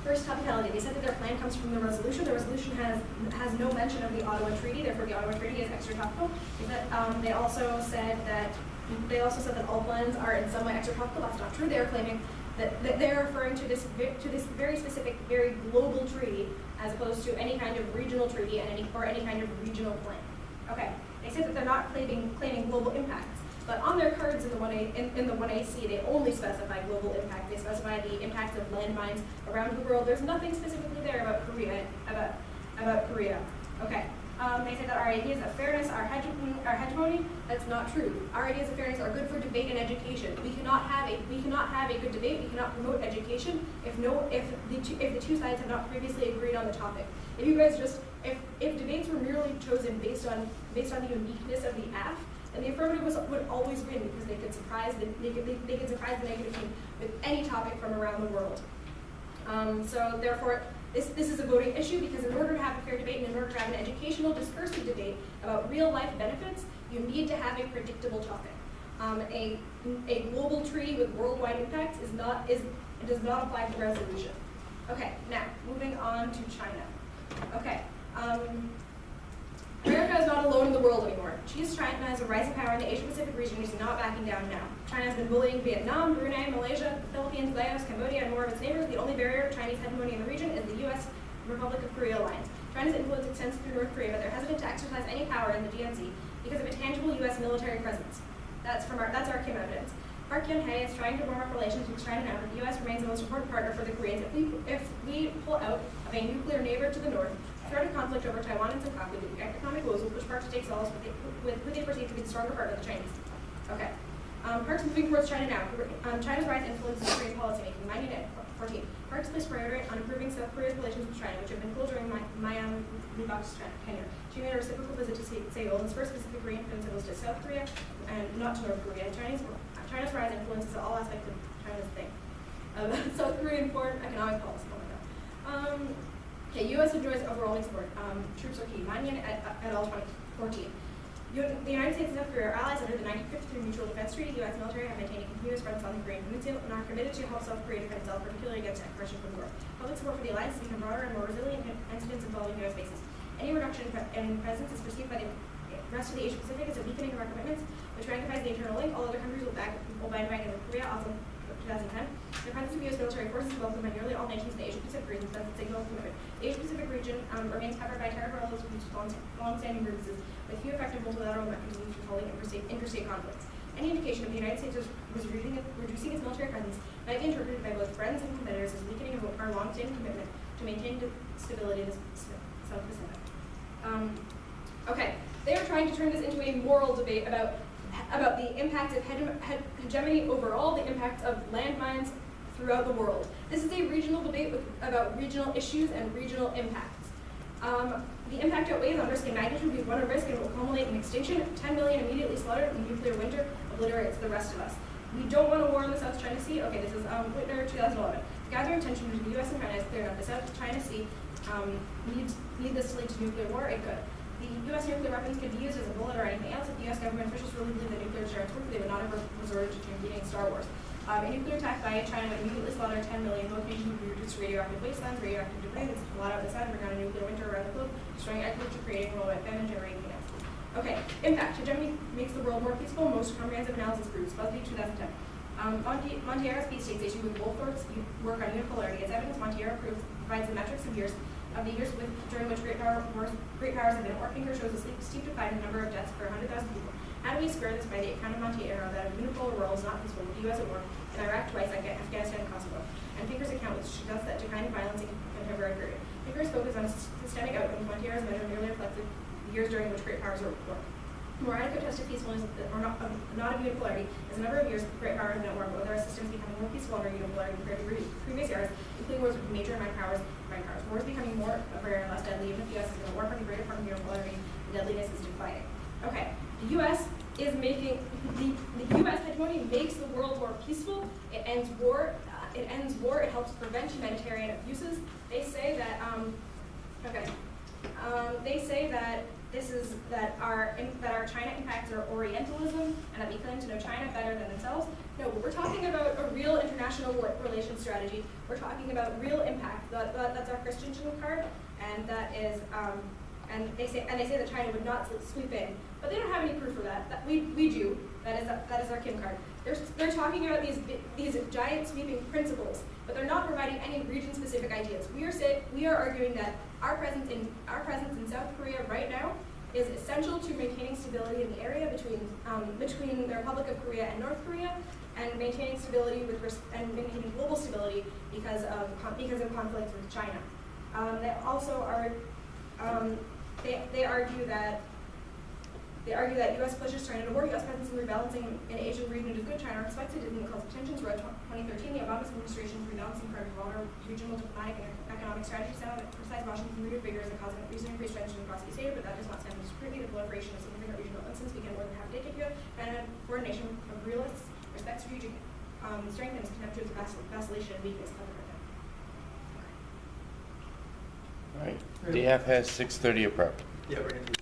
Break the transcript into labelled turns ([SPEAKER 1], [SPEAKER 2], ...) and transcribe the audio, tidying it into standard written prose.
[SPEAKER 1] First topicality, they said that their plan comes from the resolution. The resolution has no mention of the Ottawa Treaty, therefore the Ottawa Treaty is extra topical. They also said that all plans are in some way extra topical. That's not true. They are claiming that they're referring to this very specific, very global treaty, as opposed to any kind of regional treaty and any kind of regional plan. Okay, they said that they're not claiming global impacts, but on their cards in the 1AC, they only specify global impact. They specify the impact of landmines around the world. There's nothing specifically there about Korea. Okay. They say that our ideas of fairness are hegemony. That's not true. Our ideas of fairness are good for debate and education. We cannot have a good debate. We cannot promote education if the two sides have not previously agreed on the topic. If debates were merely chosen based on the uniqueness of the AF, then the affirmative would always win because they could surprise the negative team with any topic from around the world. So therefore, this is a voting issue because in order to have a fair debate and in order to have an educational discursive debate about real life benefits, you need to have a predictable topic. A global treaty with worldwide impacts does not apply to resolution. Okay, now moving on to China. Okay, America is not alone in the world anymore. China has a rising power in the Asia-Pacific region and is not backing down now. China has been bullying Vietnam, Brunei, Malaysia, the Philippines, Laos, Cambodia, and more of its neighbors. The only barrier to Chinese hegemony in the region is the U.S. Republic of Korea alliance. China's influence extends through North Korea, but they're hesitant to exercise any power in the DNC because of a tangible U.S. military presence. That's our Kim evidence. Park Geun-hye is trying to warm up relations with China now, but the U.S. remains the most important partner for the Koreans. If we pull out of a nuclear neighbor to the north, the threat of conflict over Taiwan and Senkaku, the economic woes will push Park to take solace with who they perceive to be the stronger partner, the Chinese. Okay. Park's moving towards China now. China's rise influences Korean policymaking. 1914. Park displaced priority on improving South Korea's relations with China, which have been cool during Mayan Lubok's tenure. She made a reciprocal visit to Seoul, and the first Pacific Korean peninsula was to South Korea and not to North Korea. China's rise influences all aspects of China's thing. South Korean foreign economic policy. Oh my god. Okay, U.S. enjoys overwhelming support. Troops are key. Mannion et al. 2014. The United States and South Korea are allies under the 1953 Mutual Defense Treaty. The U.S. military have maintained a continuous presence on the Korean Peninsula and are committed to help South Korea defend itself, particularly against aggression from the north. Public support for the alliance has become broader and more resilient incidents involving U.S. bases. Any reduction in presence is perceived by the rest of the Asia Pacific as a weakening of our commitments, which magnifies the internal link. All other countries will bandwagon with Korea, also 2010. The presence of U.S. military forces is welcomed by nearly all nations in the Asia-Pacific region, sends a signal of commitment. The Asia-Pacific region remains covered by territorial disputes with long-standing grievances, with few effective multilateral mechanisms controlling interstate conflicts. Any indication of the United States was reducing its military presence might be interpreted by both friends and competitors as weakening of our long-standing commitment to maintain stability in the South Pacific. Okay, they are trying to turn this into a moral debate about the impacts of hegemony overall, the impacts of landmines throughout the world. This is a regional debate about regional issues and regional impacts. The impact outweighs on risk and magnitude. We've run a risk and it will culminate in extinction. 10 million immediately slaughtered in nuclear winter obliterates the rest of us. We don't want a war in the South China Sea. Okay, this is Whitner, 2011. The gathering tension between the U.S. and China is clear enough. The South China Sea need this to lead to nuclear war. It could. The U.S. nuclear weapons could be used as a bullet or anything else. If the U.S. government officials really believe that nuclear deterrence works, they would not have resorted to competing Star Wars. A nuclear attack by China would immediately slaughter 10 million. Both nations would be reduced to radioactive wastelands, radioactive debris that's a lot out of the sun, bring on a nuclear winter around the globe, destroying agriculture, creating worldwide famine, generating peanuts. Okay, impact. Hegemony makes the world more peaceful. Most comprehensive analysis proves. BuzzFeed 2010. Monteira's peace states issue with Wolford's work on unipolarity. As evidence, Monteira provides the metrics of the years during which great powers have been at war. Finger shows a steep decline in the number of deaths per 100,000 people. How do we square this by the account of Monteiro that a unipolar world is not peaceful with the U.S. at war in Iraq twice, Afghanistan, and Kosovo, and Finker's account which suggests that declining violence in contemporary period. Finker's focus on systemic outcomes. Monteiro's measure merely reflected the years during which great powers were at war. More adequate test of peacefulness or not of unipolarity is the number of years great powers have been at war, but whether our system is becoming more peaceful under unipolarity compared to previous eras, including wars with major and minor powers. Wars becoming more rare and less deadly. Even if the U.S. is in a war from the greater part of unipolarity, the deadliness is declining. Okay, the U.S. is making the U.S. hegemony makes the world more peaceful. It ends war. It helps prevent humanitarian abuses. They say that this is that our China impacts are Orientalism, and that we claim to know China better than themselves. No, but we're talking about a real international relations strategy. We're talking about real impact. That's our Christian card, and that is, and they say that China would not sweep in, but they don't have any proof of that. We do. That is our Kim card. They're talking about these giant sweeping principles, but they're not providing any region-specific ideas. We are arguing that our presence in South Korea right now is essential to maintaining stability in the area between the Republic of Korea and North Korea, and maintaining stability and maintaining global stability because of conflicts with China. They also are they argue that U.S. pushes China to war. U.S. presence and rebalancing in Asian region is good. China are expected in the close tensions. Throughout 2013, the Obama administration's rebalancing part of broader regional diplomatic and economic strategy sound that precise Washington rooted figures that causing recent increased tension across the state, but that does not stand under scrutiny. The proliferation of significant regional incidents began more than half a decade ago. China, for a nation of realists, respects strategic strength and is connected to vacillation and weakness of the President.
[SPEAKER 2] All right. DF has 6:30 appropriate.
[SPEAKER 3] Yeah, we're going to